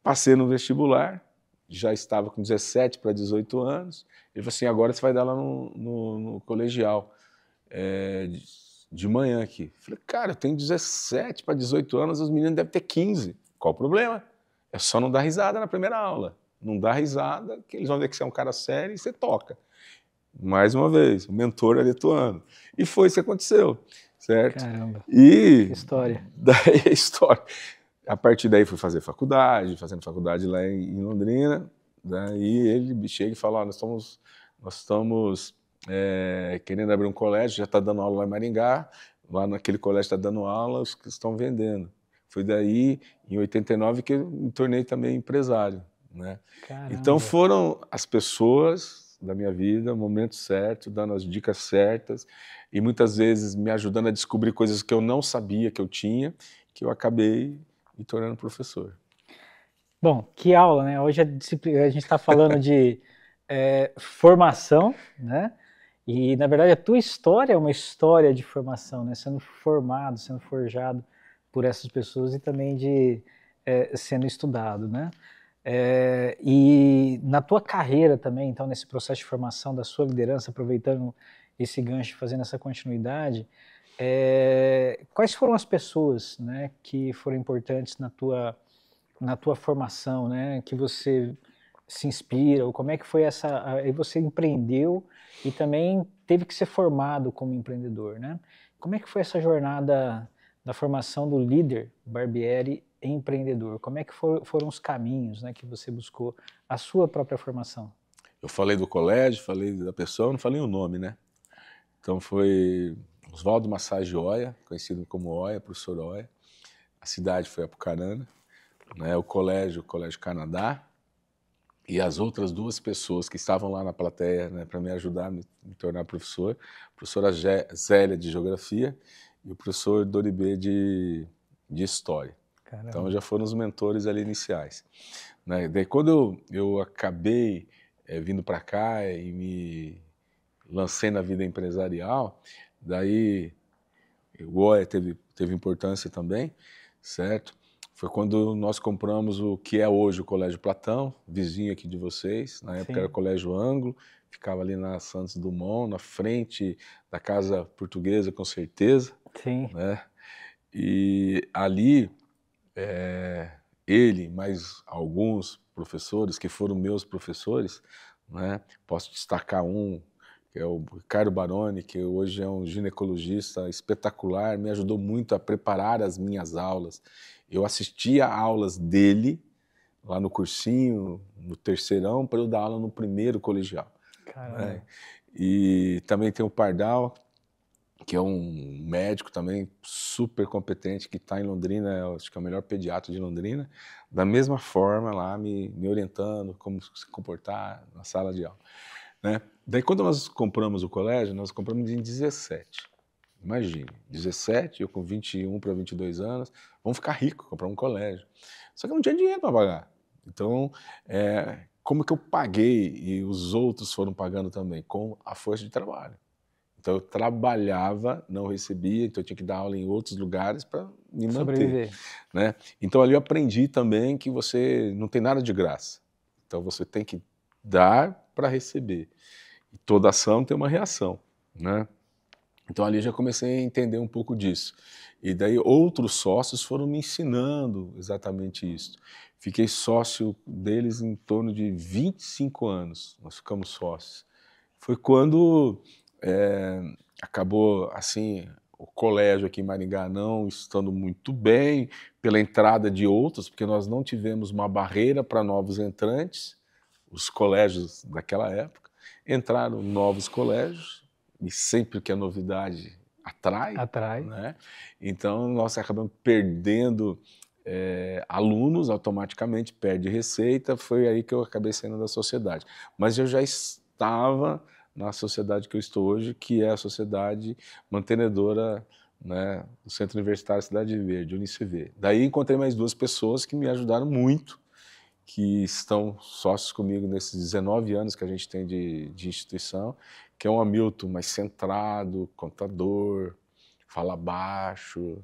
Passei no vestibular, já estava com 17 para 18 anos. Ele falou assim, agora você vai dar lá no colegial, de manhã aqui. Falei, cara, eu tenho 17 para 18 anos, os meninos devem ter 15. Qual o problema? É só não dar risada na primeira aula. Não dá risada, que eles vão ver que você é um cara sério e você toca. Mais uma vez, o mentor ali atuando. E foi isso que aconteceu, certo? Caramba, e que história. Daí a história. A partir daí fui fazer faculdade, fazendo faculdade lá em Londrina. Daí ele chega e fala, nós estamos querendo abrir um colégio, já está dando aula lá em Maringá, lá naquele colégio está dando aula, os que estão vendendo. Foi daí, em 89, que eu me tornei também empresário. Né? Então foram as pessoas da minha vida, no momento certo, dando as dicas certas e muitas vezes me ajudando a descobrir coisas que eu não sabia que eu tinha, que eu acabei me tornando professor. Bom, que aula, né? Hoje a gente está falando de formação, né? E na verdade a tua história é uma história de formação, né? Sendo formado, sendo forjado por essas pessoas e também sendo estudado, né? E na tua carreira também, então, nesse processo de formação da sua liderança, aproveitando esse gancho, fazendo essa continuidade, quais foram as pessoas, né, que foram importantes na tua formação, né, que você se inspira, ou como é que foi aí você empreendeu e também teve que ser formado como empreendedor, né? Como é que foi essa jornada da formação do líder Barbieri empreendedor? Como é que foram os caminhos, né, que você buscou a sua própria formação? Eu falei do colégio, falei da pessoa, não falei o nome, né? Então foi Oswaldo Massage Oia, conhecido como Oia, professor Oia. A cidade foi Apucarana, né? O colégio Canadá. E as outras duas pessoas que estavam lá na plateia, né, para me ajudar a me tornar professor, a professora Zélia de Geografia e o professor Doribê de História. Caramba. Então já foram os mentores ali iniciais. Né? Daí quando eu acabei vindo para cá e me lancei na vida empresarial, daí o OE teve importância também, certo? Foi quando nós compramos o que é hoje o Colégio Platão, vizinho aqui de vocês, na época era o Colégio Anglo, ficava ali na Santos Dumont, na frente da Casa Portuguesa, com certeza. Sim. Né? E ali, ele, mais alguns professores que foram meus professores, né? Posso destacar um, que é o Ricardo Baroni, que hoje é um ginecologista espetacular, me ajudou muito a preparar as minhas aulas. Eu assistia a aulas dele, lá no cursinho, no terceirão, para eu dar aula no primeiro colegial. Né? E também tem o Pardal, que é um médico também super competente, que está em Londrina, acho que é o melhor pediatra de Londrina, da mesma forma lá me orientando como se comportar na sala de aula. Né? Daí quando nós compramos o colégio, nós compramos em 17. Imagine, 17, eu com 21 para 22 anos, vamos ficar ricos, comprar um colégio. Só que eu não tinha dinheiro para pagar. Então, como que eu paguei e os outros foram pagando também? Com a força de trabalho. Então eu trabalhava, não recebia, então eu tinha que dar aula em outros lugares para me manter. Né? Então ali eu aprendi também que você não tem nada de graça. Então você tem que dar para receber. E toda ação tem uma reação, né? Então ali já comecei a entender um pouco disso. E daí outros sócios foram me ensinando exatamente isso. Fiquei sócio deles em torno de 25 anos, nós ficamos sócios. Foi quando acabou assim, o colégio aqui em Maringá não estando muito bem, pela entrada de outros, porque nós não tivemos uma barreira para novos entrantes, os colégios daquela época, entraram novos colégios, e sempre que a novidade atrai, né? Então nós acabamos perdendo alunos, automaticamente perde receita, foi aí que eu acabei saindo da sociedade. Mas eu já estava na sociedade que eu estou hoje, que é a sociedade mantenedora, né, do Centro Universitário Cidade Verde, UniCV. Daí encontrei mais 2 pessoas que me ajudaram muito, que estão sócios comigo nesses 19 anos que a gente tem de instituição, que é um Hamilton mais centrado, contador, fala baixo,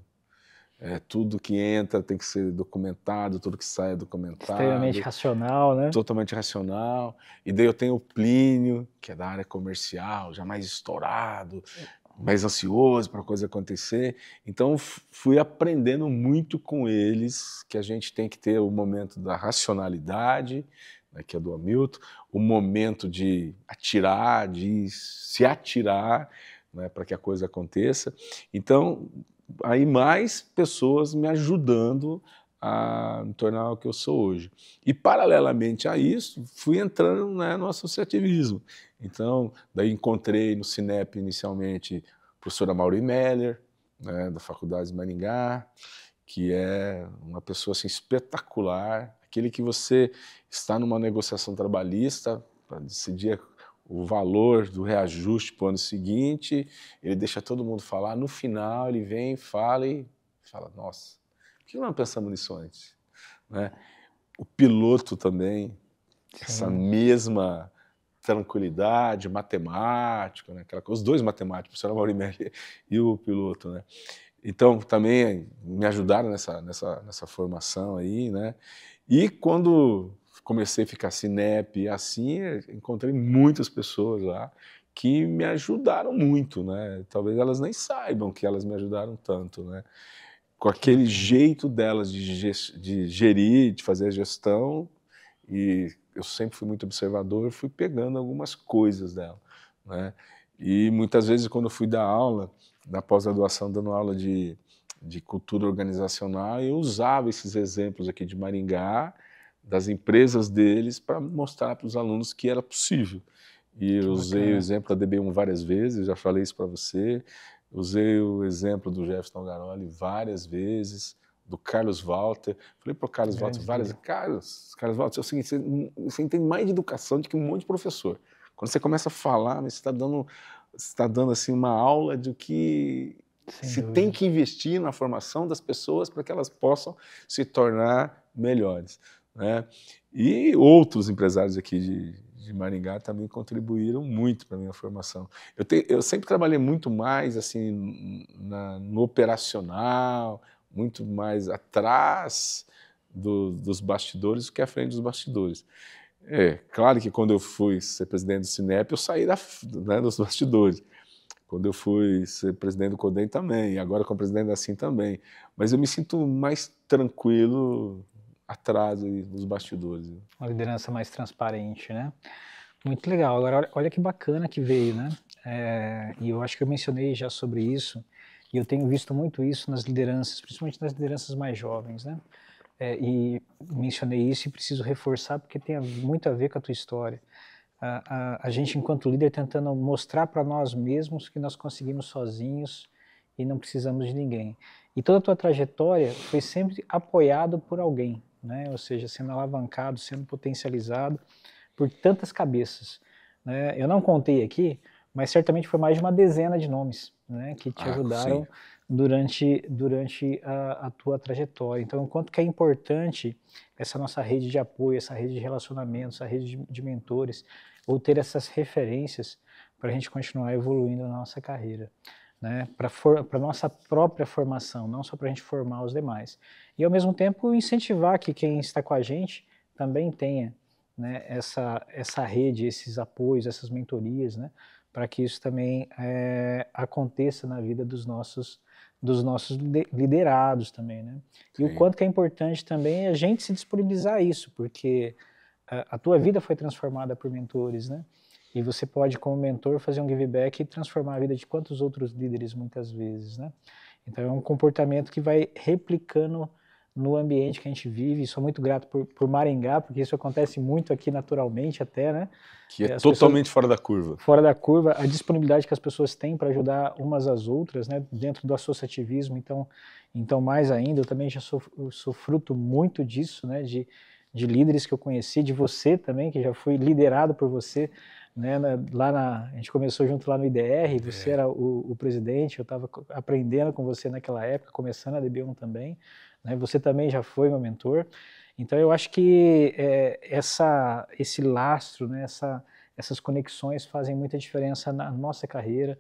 tudo que entra tem que ser documentado, tudo que sai é documentado. Extremamente racional, né? Totalmente racional. E daí eu tenho o Plínio, que é da área comercial, já mais estourado, mais ansioso para a coisa acontecer. Então fui aprendendo muito com eles que a gente tem que ter o momento da racionalidade, né, que é do Hamilton, o momento de atirar, de se atirar, né, para que a coisa aconteça. Então, aí mais pessoas me ajudando a me tornar o que eu sou hoje. E, paralelamente a isso, fui entrando, né, no associativismo. Então, daí encontrei no Cinep, inicialmente, a professora Mauri Meller, né, da Faculdade de Maringá, que é uma pessoa assim, espetacular, aquele que você está numa negociação trabalhista para decidir o valor do reajuste para o ano seguinte, ele deixa todo mundo falar, no final ele vem, fala e fala, nossa, por que nós não pensamos nisso antes? Né? O piloto também, essa mesma tranquilidade, matemático, né? Os 2 matemáticos, o professor Mauri Meller e o piloto, né? Então, também me ajudaram nessa formação aí, né? E quando comecei a ficar Cinep assim, encontrei muitas pessoas lá que me ajudaram muito, né? Talvez elas nem saibam que elas me ajudaram tanto, né? Com aquele jeito delas de gerir, de fazer a gestão, e eu sempre fui muito observador, fui pegando algumas coisas dela, né? E muitas vezes quando eu fui dar aula, na pós-graduação, dando aula de cultura organizacional, eu usava esses exemplos aqui de Maringá, das empresas deles, para mostrar para os alunos que era possível. E eu usei o exemplo da DB1 várias vezes, já falei isso para você, usei o exemplo do Jefferson Algaroli várias vezes, do Carlos Walter. Falei para o Carlos Walter várias vezes, Carlos Walter, é o seguinte, você entende mais de educação do que um monte de professor. Quando você começa a falar, você está dando assim, uma aula de que se tem que investir na formação das pessoas para que elas possam se tornar melhores, né? E outros empresários aqui de Maringá também contribuíram muito para a minha formação. Eu sempre trabalhei muito mais assim, no operacional, muito mais atrás dos bastidores do que à frente dos bastidores. Claro que quando eu fui ser presidente do Cinep, eu saí né, dos bastidores. Quando eu fui ser presidente do CODEM também, e agora como presidente da SIM também. Mas eu me sinto mais tranquilo atrás dos bastidores. Uma liderança mais transparente, né? Muito legal. Agora, olha que bacana que veio, né? E eu acho que eu mencionei já sobre isso, e eu tenho visto muito isso nas lideranças, principalmente nas lideranças mais jovens, né? E mencionei isso e preciso reforçar porque tem muito a ver com a tua história. A gente, enquanto líder, tentando mostrar para nós mesmos que nós conseguimos sozinhos e não precisamos de ninguém. E toda a tua trajetória foi sempre apoiado por alguém, né? Ou seja, sendo alavancado, sendo potencializado por tantas cabeças, né? Eu não contei aqui, mas certamente foi mais de uma dezena de nomes, né, que te ajudaram durante a tua trajetória. Então, o quanto que é importante essa nossa rede de apoio, essa rede de relacionamentos, essa rede de mentores, ou ter essas referências para a gente continuar evoluindo na nossa carreira, né, para a nossa própria formação, não só para a gente formar os demais. E, ao mesmo tempo, incentivar que quem está com a gente também tenha né, essa rede, esses apoios, essas mentorias, né, para que isso também aconteça na vida dos nossos liderados também, né? E o Sim. quanto que é importante também a gente se disponibilizar a isso, porque a tua vida foi transformada por mentores, né? E você pode, como mentor, fazer um give back e transformar a vida de quantos outros líderes muitas vezes, né? Então é um comportamento que vai replicando no ambiente que a gente vive. Sou muito grato por Maringá, porque isso acontece muito aqui naturalmente até, né? Que é totalmente fora da curva. Fora da curva, a disponibilidade que as pessoas têm para ajudar umas às outras, né? Dentro do associativismo, então mais ainda, eu também já sou fruto muito disso, né? De líderes que eu conheci, de você também, que já fui liderado por você, né? A gente começou junto lá no IDR, você era o presidente, eu estava aprendendo com você naquela época, começando a DB1 também, né? Você também já foi meu mentor. Então eu acho que esse lastro, né? Essas conexões fazem muita diferença na nossa carreira,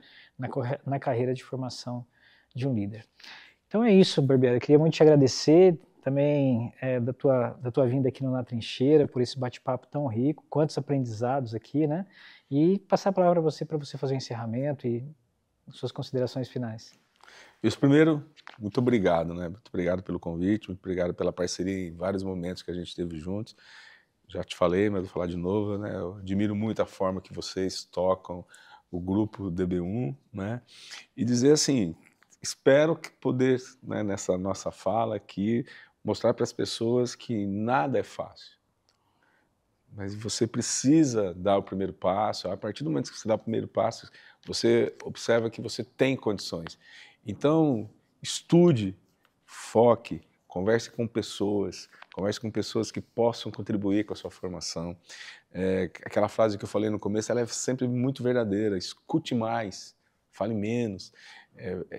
na carreira de formação de um líder. Então é isso, Barbieri, eu queria muito te agradecer também da tua vinda aqui no Na Trincheira, por esse bate-papo tão rico, quantos aprendizados aqui, né? E passar a palavra para você fazer o encerramento e suas considerações finais. Isso, primeiro, muito obrigado, né? Muito obrigado pelo convite, muito obrigado pela parceria em vários momentos que a gente teve juntos. Já te falei, mas vou falar de novo, né? Eu admiro muito a forma que vocês tocam o grupo DB1, né? E dizer assim, espero que poder, né, nessa nossa fala aqui, mostrar para as pessoas que nada é fácil. Mas você precisa dar o primeiro passo. A partir do momento que você dá o primeiro passo, você observa que você tem condições. Então, estude, foque, converse com pessoas que possam contribuir com a sua formação. Aquela frase que eu falei no começo, ela é sempre muito verdadeira. Escute mais, fale menos.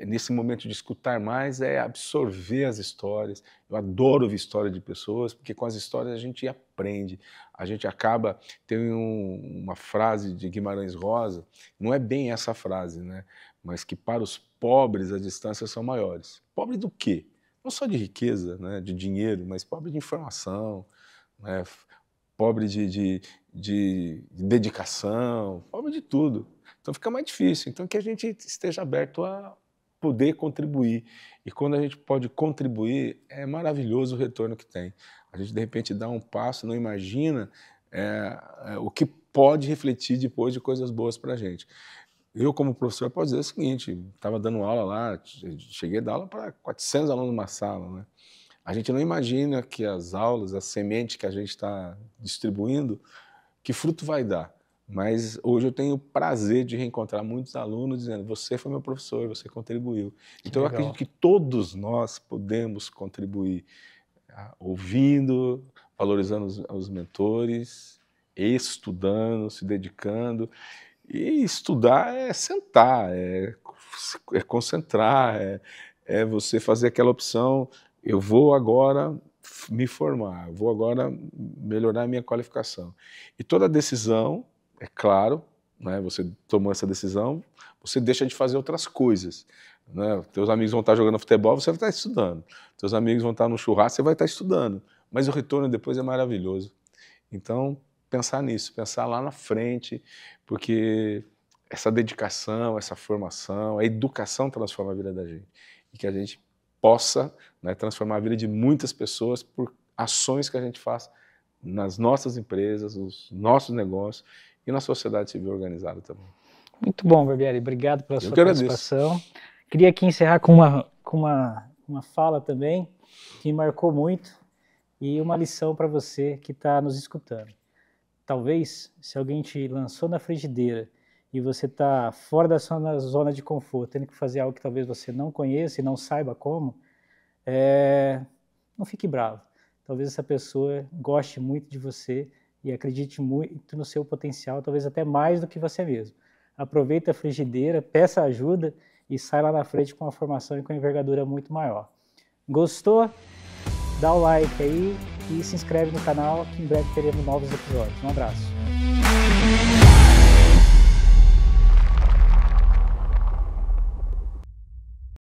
Nesse momento de escutar mais, é absorver as histórias. Eu adoro ouvir história de pessoas, porque com as histórias a gente aprende. A gente acaba... Tem uma frase de Guimarães Rosa, não é bem essa frase, né? Mas que para os pobres as distâncias são maiores. Pobre do quê? Não só de riqueza, né, de dinheiro, mas pobre de informação, né, pobre de dedicação, pobre de tudo. Então fica mais difícil. Então que a gente esteja aberto a poder contribuir. E quando a gente pode contribuir, é maravilhoso o retorno que tem. A gente de repente dá um passo, não imagina o que pode refletir depois de coisas boas para a gente. Eu, como professor, posso dizer o seguinte, estava dando aula lá, cheguei a dar aula para 400 alunos numa sala, né? A gente não imagina que as aulas, a semente que a gente está distribuindo, que fruto vai dar. Mas hoje eu tenho o prazer de reencontrar muitos alunos dizendo, você foi meu professor, você contribuiu. Então eu acredito que todos nós podemos contribuir, ouvindo, valorizando os mentores, estudando, se dedicando. E estudar é sentar, é concentrar, é você fazer aquela opção, eu vou agora me formar, eu vou agora melhorar a minha qualificação. E toda decisão, é claro, né, você tomou essa decisão, você deixa de fazer outras coisas. Né? Teus amigos vão estar jogando futebol, você vai estar estudando. Teus amigos vão estar no churrasco, você vai estar estudando. Mas o retorno depois é maravilhoso. Então, pensar nisso, pensar lá na frente, porque essa dedicação, essa formação, a educação transforma a vida da gente. E que a gente possa, né, transformar a vida de muitas pessoas por ações que a gente faz nas nossas empresas, nos nossos negócios e na sociedade civil organizada também. Muito bom, Barbieri. Obrigado pela sua participação. Queria aqui encerrar com uma fala também que me marcou muito e uma lição para você que está nos escutando. Talvez, se alguém te lançou na frigideira e você está fora da sua zona de conforto, tendo que fazer algo que talvez você não conheça e não saiba como, não fique bravo. Talvez essa pessoa goste muito de você e acredite muito no seu potencial, talvez até mais do que você mesmo. Aproveita a frigideira, peça ajuda e sai lá na frente com uma formação e com uma envergadura muito maior. Gostou? Dá o like aí e se inscreve no canal, que em breve teremos novos episódios. Um abraço.